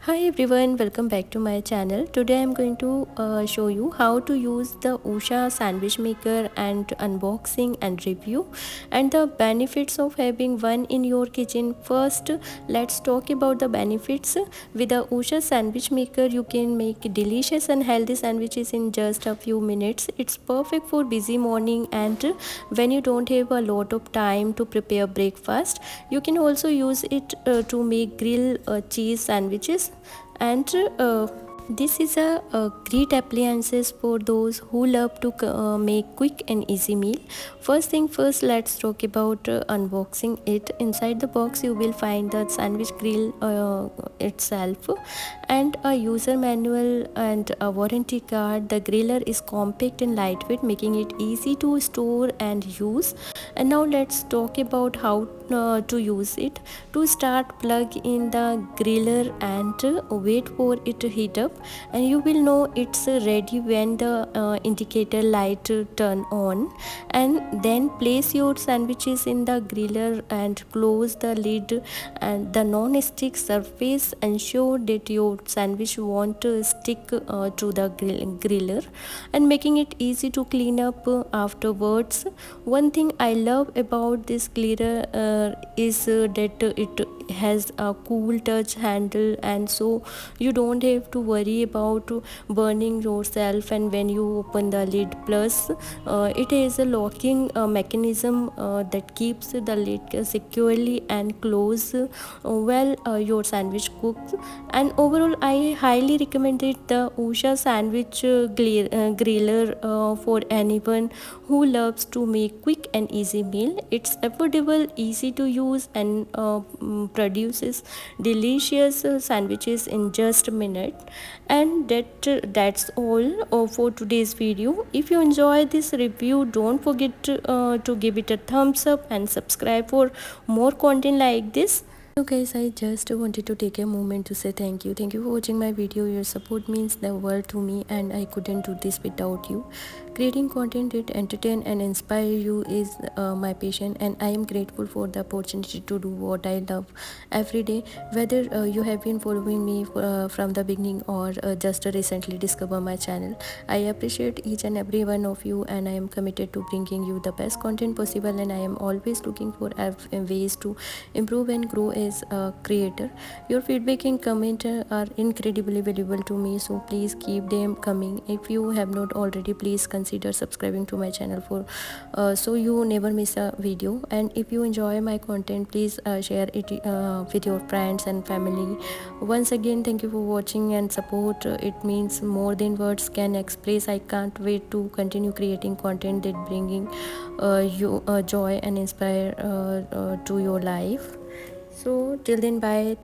Hi everyone, welcome back to my channel. Today I'm going to show you how to use the Usha Sandwich Maker and unboxing and review and the benefits of having one in your kitchen. First, let's talk about the benefits. With the Usha Sandwich Maker, you can make delicious and healthy sandwiches in just a few minutes. It's perfect for busy morning and when you don't have a lot of time to prepare breakfast. You can also use it to make grill cheese sandwiches and this is a great appliances for those who love to make quick and easy meal. First thing first, let's talk about unboxing it. Inside the box you will find the sandwich grill itself and a user manual and a warranty card. The griller is compact and lightweight, making it easy to store and use. And now let's talk about how to use it. To start, plug in the griller and wait for it to heat up, and you will know it's ready when the indicator light turn on. And then place your sandwiches in the griller and close the lid and the non-stick surface. Ensure that your sandwich won't stick to the griller and making it easy to clean up afterwards. One thing I love about this griller is that it has a cool touch handle, and so you don't have to worry about burning yourself and when you open the lid. Plus it has a locking mechanism that keeps the lid securely and close while your sandwich cooks. And overall I highly recommended the Usha sandwich griller for anyone who loves to make quick and easy meal. It's affordable, easy to use, and produces delicious sandwiches in just a minute. And that's all for today's video. If you enjoy this review, don't forget to give it a thumbs up and subscribe for more content like this. So guys, I just wanted to take a moment to say thank you. Thank you for watching my video. Your support means the world to me and I couldn't do this without you. Creating content that entertain and inspire you is my passion, and I am grateful for the opportunity to do what I love every day. Whether you have been following me from the beginning or just recently discover my channel, I appreciate each and every one of you, and I am committed to bringing you the best content possible, and I am always looking for ways to improve and grow as a creator. Your feedback and comment are incredibly valuable to me, so please keep them coming. If you have not already, please consider subscribing to my channel for so you never miss a video. And if you enjoy my content, please share it with your friends and family. Once again, thank you for watching and support. It means more than words can express. I can't wait to continue creating content that bringing you joy and inspire to your life. So till then, bye.